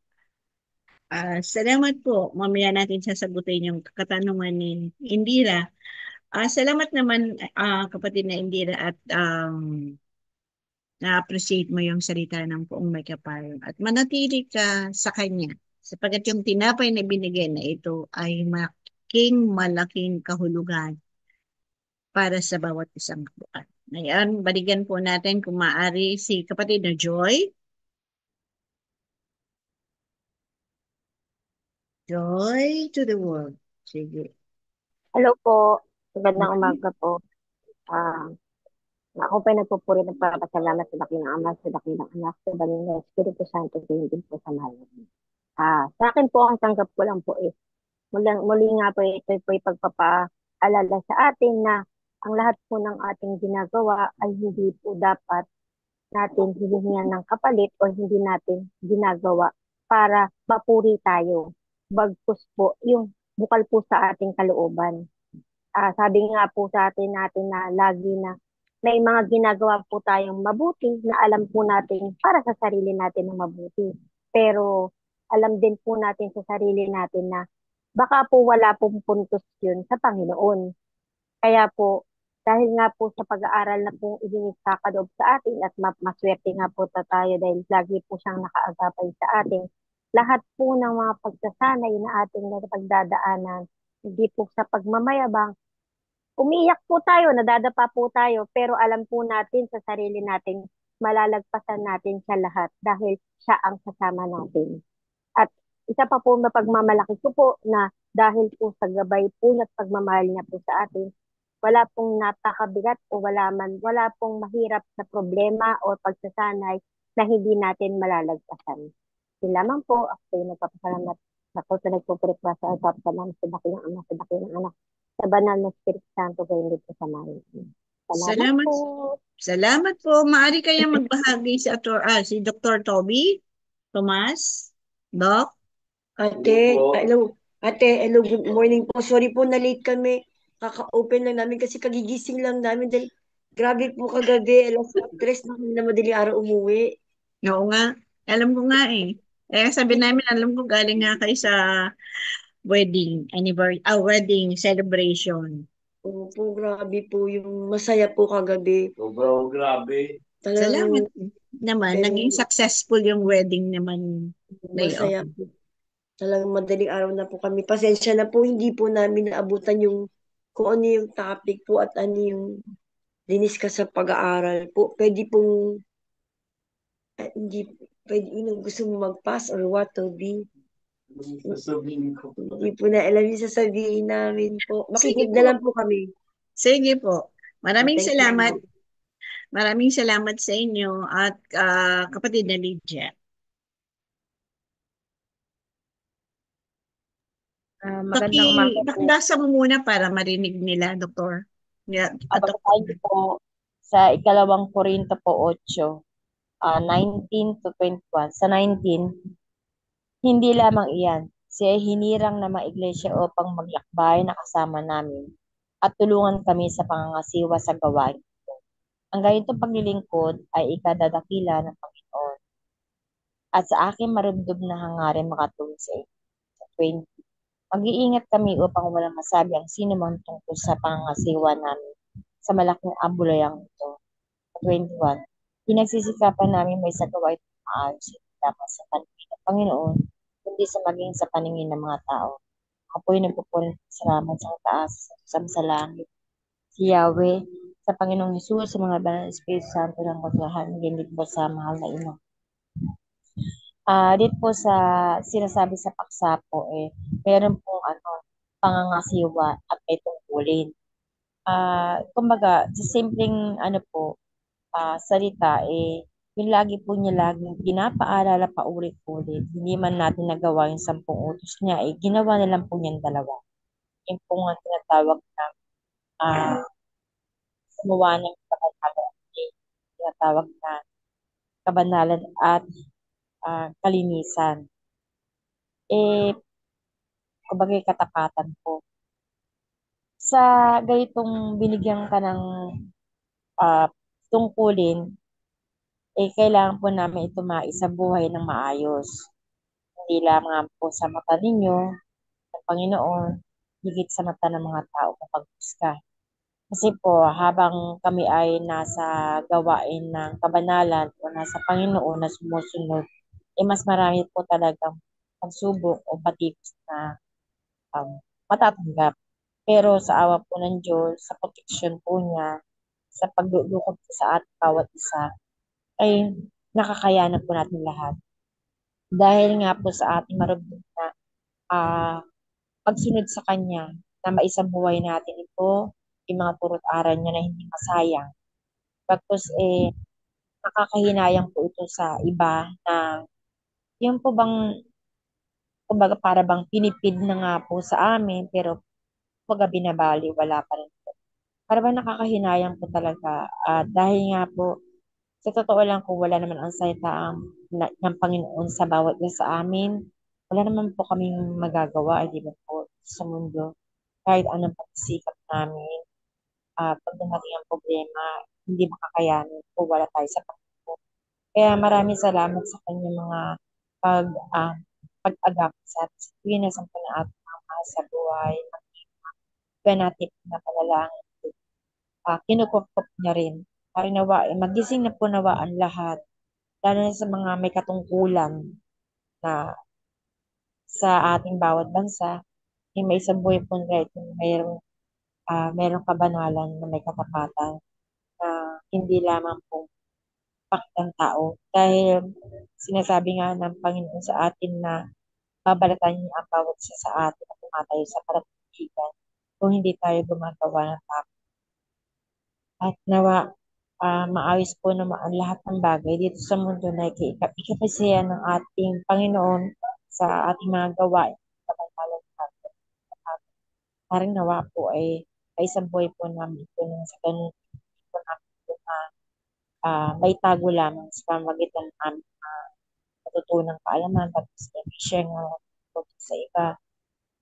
Salamat po. Mamaya natin sasagutin yung katanungan ni Indira. Salamat naman kapatid na Indira at na-appreciate mo yung salita ng poong may kapal at manatili ka sa Kanya. Sapagat yung tinapay na binigay na ito ay malaking kahulugan para sa bawat isang kabuuan. Ngayon, balikan po natin kung maaari si kapatid na Joy. Joy to the world. Sige. Hello po. Magandang umaga po. Ako pa nagpupuri ng papasalamat sa dakilang Ama, sa dakilang Anak, sa banal na Espiritu Santo, gayon din po sa mahal. Sa akin po, ang tanggap ko lang po is, muli nga po ito po yung pagpapaalala sa atin na ang lahat po ng ating ginagawa ay hindi po dapat natin hihingan ng kapalit o hindi natin ginagawa para mapuri tayo. Bagkus po, yung bukal po sa ating kalooban. Sabi nga po sa atin natin na lagi na may mga ginagawa po tayong mabuti na alam po natin para sa sarili natin na mabuti. Pero alam din po natin sa sarili natin na baka po wala pong puntos yun sa Panginoon. Kaya po, dahil nga po sa pag-aaral na pong idinikakadoob sa atin at maswerte nga po tayo dahil lagi po siyang nakaagapay sa atin, lahat po ng mga pagsasanay na ating napagdadaanan, hindi po sa pagmamayabang, umiyak po tayo, nadadapa po tayo, pero alam po natin sa sarili natin, malalagpasan natin siya lahat dahil siya ang kasama natin. At isa pa po na pagmamalaki ko po na dahil po sa gabay po at pagmamahal niya po sa atin, wala pong napakabigat o wala pong mahirap na problema o pagsasanay na hindi natin malalagpasan. Yun lamang po, ako yung nagpapasalamat ako sa nagpupurikwa sa pagpapasalamat sa dakilang Ama, sa dakilang Anak, sa banal na Espiritu Santo, gayon din po sa mga. Salamat Salamat. po. Salamat po. Maaari kaya magbahagi si Dr. Toby Tomas. Doc? Hello, good morning po. Sorry po na late kami. Kaka-open lang namin kasi kagigising lang namin dahil grabe po kagabi. Alas 3 na kami na madaling araw umuwi. Oo nga. Alam ko nga eh. Sabi namin, alam ko galing nga kayo sa wedding celebration. Opo, grabe po yung masaya po kagabi. Sobrang grabe. Salamat Talagang naman. Pero- Naging successful yung wedding naman. masaya po. Talagang madaling araw na po kami. Pasensya na po, hindi po namin naabutan yung kung ano yung topic po at ano yung dinis ka sa pag-aaral po. Pwede pong hindi pwede yung gusto mo mag-pass or what to be. Sasabihin ko. Hindi po na alam yung sasabihin namin po. Sige Makinig po. na lang po kami. Sige po. Maraming Thank you. salamat. Maraming salamat sa inyo at kapatid na Lydia. Magandang umaga po. Pakibasa mo muna para marinig nila, Doktor. Babasahin po sa ikalawang Korinto po 8, 19 to 21. Sa 19, hindi lamang iyan, siya ay hinirang na mga iglesia upang maglakbay na kasama namin at tulungan kami sa pangangasiwa sa gawain ito. Ang ganitong paglilingkod ay ikadadakila ng Panginoon. At sa akin marubdob na hangarin makatulong sa inyo. Sa 20, mag-iingat kami upang walang masabi ang sino man tungkol sa pangangasiwa namin sa malaking ambulayang ito. 21. Pinagsisikapan namin may sagawa itong maayos at dapat sa paningin ng Panginoon, kundi sa maging sa paningin ng mga tao. Ako po'y nagpupunin salamat sa taas, sa langit, si Yahweh, sa Panginoong Hesus, sa mga banal na Espiritu Santo ng kaglahan, hindi po sa mahal na ino. Dito po sa sinasabi sa paksa po, meron pong pangangasiwa at may tungkulin. Kumbaga, sa simpleng salita, yung lagi po niya laging pinapaalala pa ulit-ulit. Hindi man natin nagawa yung 10 utos niya, ginawa na lang po niyang 2. Yung po nga tinatawag na gumawa ng kabanalan, tinatawag na kabanalan at kalinisan. Kumbaga katapatan po. Sa ganitong binigyan ka ng tungkulin, kailangan po namin ito maisabuhay ng maayos. Hindi lamang po sa mata ninyo, ng Panginoon, higit sa mata ng mga tao kapag husga. Kasi po, habang kami ay nasa gawain ng kabanalan o nasa Panginoon na sumusunod, mas marami po talagang pagsubok o batikos na um, matatanggap. Pero sa awa po ng Diyos, sa proteksyon po niya, sa paglulukod po sa ating bawat isa, ay nakakayanan po natin lahat. Dahil nga po sa ating marunong na ah, pagsunod sa Kanya, na maisabuhay natin ito, yung mga turo't aral niya na hindi masayang. Tapos nakakahinayang po ito sa iba na yung po bang, kumbaga para bang pinipid na nga po sa amin, pero kumbaga binabali, wala pa rin. Para bang nakakahinayang po talaga. Dahil nga po, sa totoo lang kung wala naman ang salita ng Panginoon sa bawat isa sa amin, wala naman po kaming magagawa, di ba po, sa mundo. Kahit anong pagsisikap namin, pag dumating ang problema, hindi makakayanin kung wala tayo sa Panginoon. Kaya maraming salamat sa kanyang mga pag, ah, pag-agap sa atin sa tuwing na sa ating mga sa buhay. Kaya natin na panalangin. Kinukupkup niya rin. Para nawa, magising na po nawa ang lahat, lalo na sa mga may katungkulan na sa ating bawat bansa, may isang buhay po right, mayroong kabanalan na may katapatan na hindi lamang po pakitang tao. Dahil sinasabi nga ng Panginoon sa atin na babalatan niya ang bawat isa sa atin at tumatayo sa paratigigan kung hindi tayo gumagawa ng tama. At nawa, maayos po naman ang lahat ng bagay dito sa mundo na ikakasiyan ng ating Panginoon sa ating mga gawain. Kabangalan natin. Parang nawa po ay isang buhay po namin po nang sa ganun po namin po na may tago lamang sa pamagitan ng aming natutunang kaalaman tapos i-share nga po sa iba.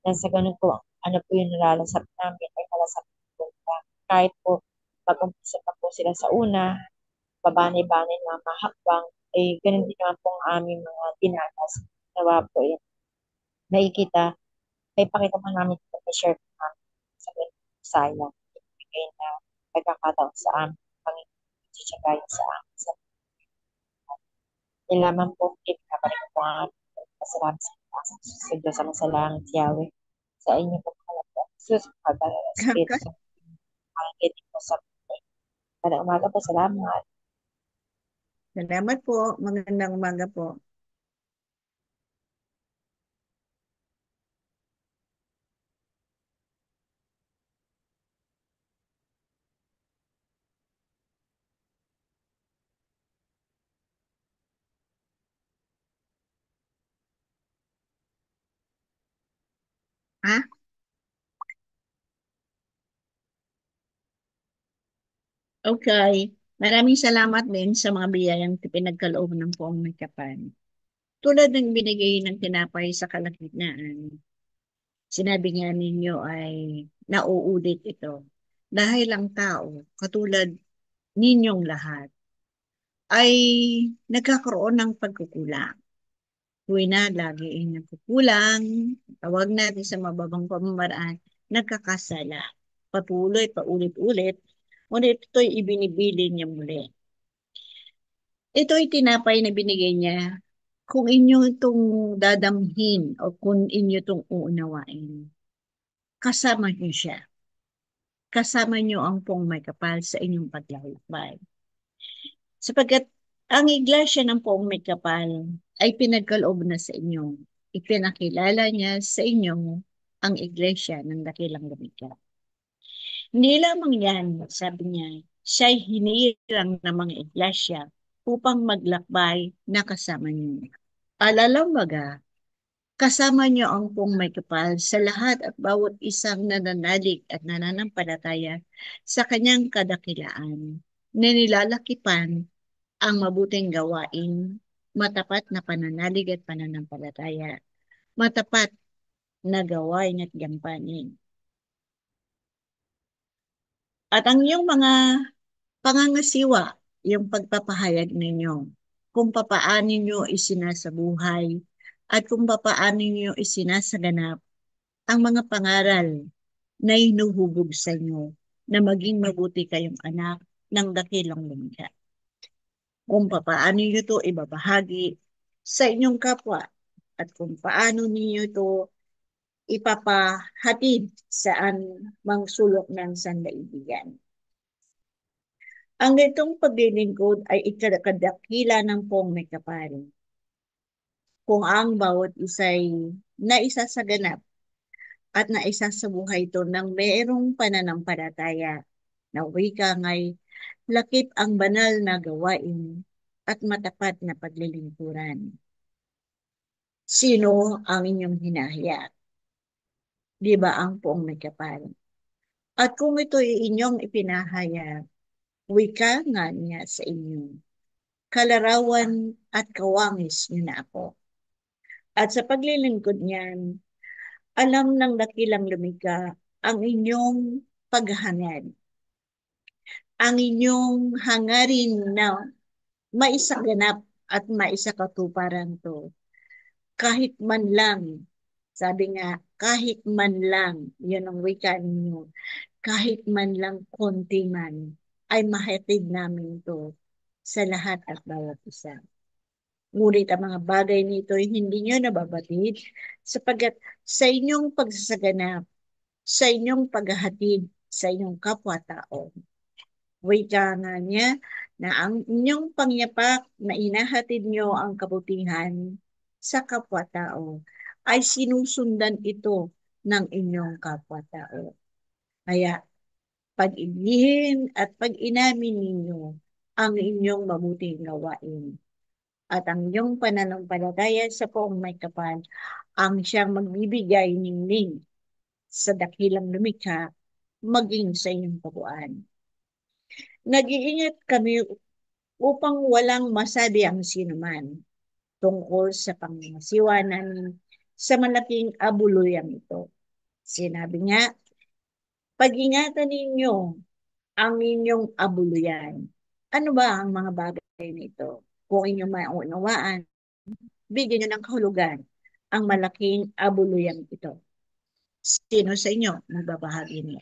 Dan sa ganun po, ano po yung nalalasap namin ay nalasap po nila. Kahit po pag-umpisa pa po sila sa una, pabanay-banay na mahakbang, ganun din naman po ang aming mga dinanas. Nawa po nakikita, may pakita pa namin ito, may share pa namin sa ganun sayang. Ibigay na nagkakataon sa amin, Panginoon, tsitsagayin sa amin. Yan lamang po, pinabalik po ang aming pasalamat sa Diyos sa masalangit, Yahweh. Sa inyo po po, Jesus, pag-alala, Espiritu sa pangingit po sa kada umaga po, salamat. Salamat po. Magandang umaga po. Ha? Okay. Maraming salamat din sa mga biyayang pinagkaloob ng poong may kapal. Tulad ng binigay ng tinapay sa kalagitnaan, sinabi nga ninyo ay nauulit ito. Dahil ang tao, katulad ninyong lahat, ay nagkakaroon ng pagkukulang. Tuwi na, lagi ay nagkukulang. Tawag natin sa mababang pamamaraan, nagkakasala. Patuloy, paulit-ulit. Ngunit ito'y ibinibili niya muli. Ito'y tinapay na binigay niya kung inyo itong dadamhin o kung inyo itong uunawain. Kasama niyo siya. Kasama niyo ang pong may kapal sa inyong paglalakbay. Sapagkat ang iglesia ng poong may kapal ay pinagkaloob na sa inyo. Ipinakilala niya sa inyo ang iglesia ng dakilang lumikha. Hindi lamang yan, sabi niya, siya'y hinirang ng mga iglesia upang maglakbay na kasama niyo. Alalawaga, kasama niyo ang pong may kapal sa lahat at bawat isang nananalig at nananampalataya sa kanyang kadakilaan na nilalakipan ang mabuting gawain, matapat na pananalig at pananampalataya, matapat na gawain at gampanin. At ang iyong mga pangangasiwa, yung pagpapahayag ninyo, kung papaano ninyo isinasabuhay at kung papaano ninyo isinasaganap ang mga pangaral na hinuhubog sa inyo na maging mabuti kayong anak ng dakilang lumikha. Kung paano niyo ito ibabahagi sa inyong kapwa at kung paano niyo ito ipapahatid saan mang sulok ng sandaigdigan. Ang ganitong paglilingkod ay ikadakila ng pong may kapal. Kung ang bawat isa'y naisasaganap at naisasabuhay ito ng mayroong pananampalataya na wika nga'y lakip ang banal na gawain at matapat na paglilingkuran. Sino ang inyong hinahayag? Di ba ang poong may kapal? At kung ito'y inyong ipinahayag, wika nga niya sa inyo, kalarawan at kawangis niyo na ako. At sa paglilingkod niyan, alam ng dakilang lumikha ang inyong paghahangad, ang inyong hangarin na maisaganap at maisakatuparan to. Kahit man lang, sabi nga, kahit man lang, yun ang wika ninyo, kahit man lang konti man, ay mahatid namin to sa lahat at bawat isa. Ngunit ang mga bagay nito ay hindi nyo nababatid sapagkat sa inyong pagsasaganap, sa inyong paghahatid sa inyong kapwa-tao. Wika nga niya na ang inyong pangyapak na inahatid nyo ang kabutihan sa kapwa-tao ay sinusundan ito ng inyong kapwa-tao. Kaya pag-ibihin at pag-inamin ninyo ang inyong mabuting gawain. At ang inyong pananampalataya sa poong may kapal ang siyang magbibigay ningning sa dakilang lumikha maging sa inyong kabuuan. Nag-iingat kami upang walang masabi ang sinuman tungkol sa pangangasiwa namin sa malaking abuluyang ito. Sinabi nga, pag-ingatan ninyo ang inyong abuluyan. Ano ba ang mga bagay nito? Kung inyong maunawaan, bigyan nyo ng kahulugan ang malaking abuluyang ito. Sino sa inyo magbabahagi niya?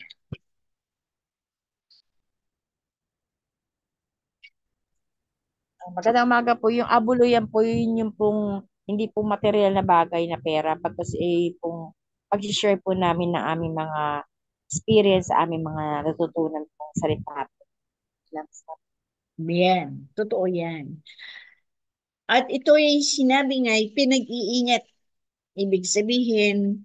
Magandang umaga po. Yung abuluyan po, yun yung pong hindi po material na bagay na pera. Pagkas pong pag-share po namin ng aming mga experience sa aming mga natutunan pong salita. Yan, totoo yan. At ito ay sinabi nga, pinag-iingat. Ibig sabihin,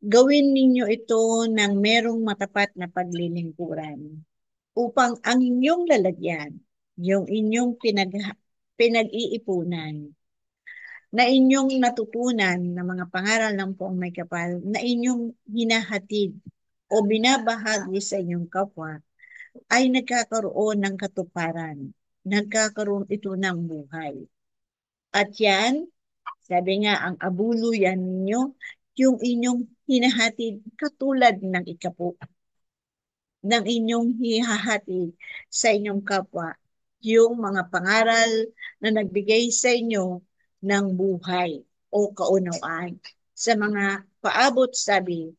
gawin ninyo ito ng merong matapat na paglilingkuran upang ang inyong lalagyan, yung inyong pinag-iipunan, na inyong natutunan na mga pangaral ng poong may kapal, na inyong hinahatid o binabahagi sa inyong kapwa, ay nagkakaroon ng katuparan. Nagkakaroon ito ng buhay. At yan, sabi nga, ang abuluyan ninyo, yung inyong hinahatid katulad ng ikapo ng inyong hihahatid sa inyong kapwa, yung mga pangaral na nagbigay sa inyo ng buhay o kaunawaan sa mga paabot sabi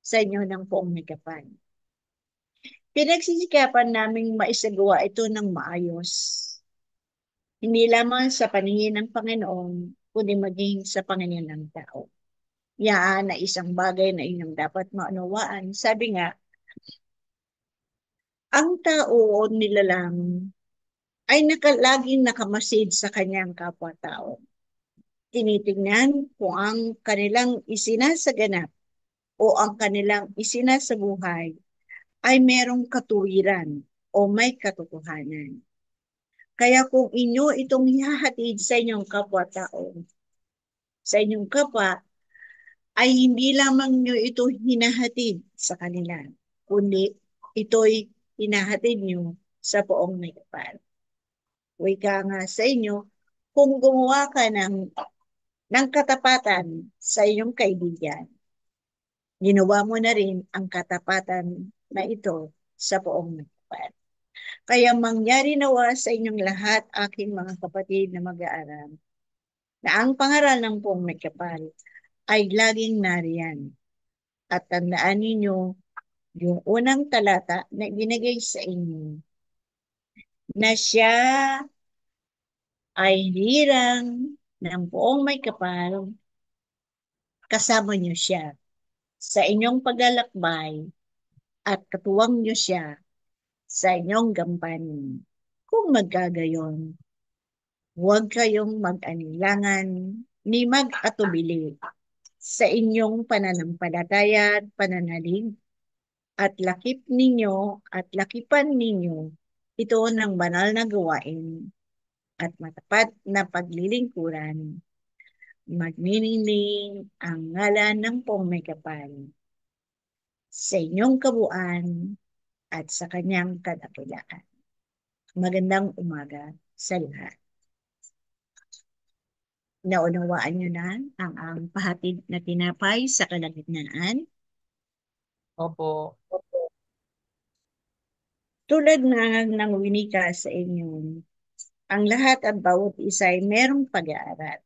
sa inyo ng poong may kapal. Pinagsisikapan naming maisagawa ito ng maayos. Hindi lamang sa paningin ng Panginoon, kundi maging sa paningin ng tao. Yan na isang bagay na inyong dapat maunawaan. Sabi nga, ang tao o nilalang ay laging nakamasid sa kanyang kapwa-tao. Tinitingnan kung ang kanilang isinasaganap o ang kanilang isinasabuhay ay merong katuwiran o may katotohanan. Kaya kung inyo itong hihahatid sa inyong kapwa-tao, sa inyong kapwa, ay hindi lamang nyo ito hinahatid sa kanila, kundi ito'y hinahatid nyo sa poong may kapal. Wika nga sa inyo, kung gumawa ka ng katapatan sa iyong kaibigan, ginawa mo na rin ang katapatan na ito sa poong may kapal. Kaya mangyari nawa sa inyong lahat, aking mga kapatid na mag-aaral, na ang pangaral ng poong may kapal ay laging nariyan. At tandaan ninyo Yung unang talata na binigay sa inyo, na siya ay hirang ng buong may kapal, kasama niyo siya sa inyong paglalakbay at katuwang niyo siya sa inyong gampanin. Kung magkagayon, huwag kayong mag-anilangan ni mag-atubili sa inyong pananampalataya at pananalig at lakip ninyo at lakipan ninyo ito ng banal na gawain at matapat na paglilingkuran, magniniling ang ngalan ng pumikapal sa inyong kabuuan at sa kanyang kadakilaan. Magandang umaga sa lahat. Naunawaan nyo na ang pahatid na tinapay sa kalagitnaan. Opo. Tulad ng winika sa inyo, ang lahat at bawat isa ay merong pag-aaral.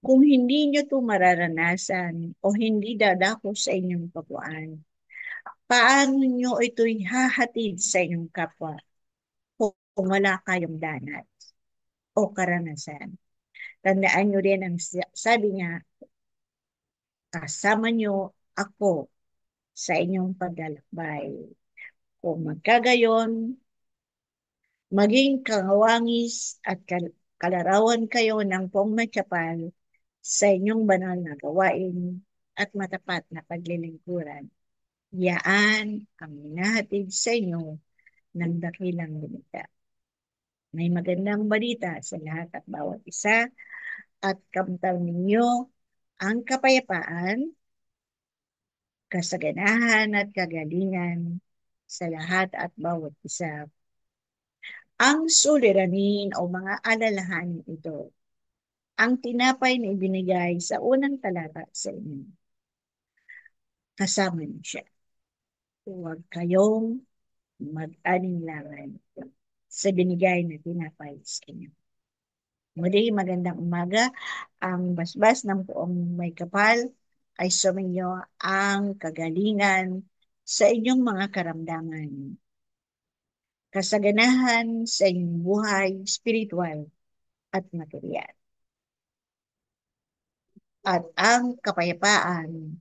Kung hindi nyo ito mararanasan o hindi dadako sa inyong kabuuan, paano nyo ito'y hahatid sa inyong kapwa kung wala kayong danat o karanasan? Tandaan nyo rin ang sabi niya, kasama nyo ako sa inyong paglalakbay. Kung magkagayon, maging kawangis at kalarawan kayo ng pagmatyapal sa inyong banal na gawain at matapat na paglilingkuran. Yaan ang minahatid sa inyo ng dakilang lumita. May magandang balita sa lahat at bawat isa at kamtan ninyo ang kapayapaan, kasaganahan at kagalingan sa lahat at bawat isa. Ang suliranin o mga alalahanin ito, ang tinapay na ibinigay sa unang talata sa inyo. Kasama niyo siya. Huwag kayong mag-alinlangan sa binigay na tinapay sa inyo. Muli, magandang umaga. Ang basbas ng buong may kapal ay suminyo ang kagalingan sa inyong mga karamdaman. Kasaganahan sa inyong buhay, spiritual at material. At ang kapayapaan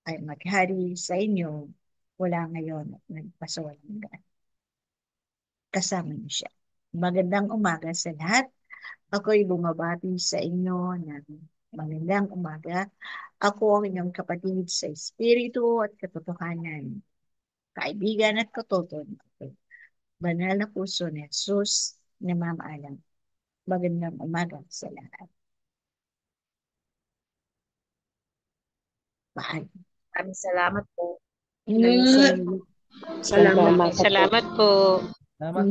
ay maghari sa inyo mula ngayon at nagpasawalang hanggan. Kasama niyo siya. Magandang umaga sa lahat. Ako'y bumabati sa inyo ng magandang umaga. Ako ang inyong kapatid sa Espiritu at katotohanan, kaibigan at katuton. Banal na puso ni Jesus na mamaalam. Magandang umaga sa lahat. Paalam. Maraming salamat po. Maraming salamat. Salamat po. Salamat po. Salamat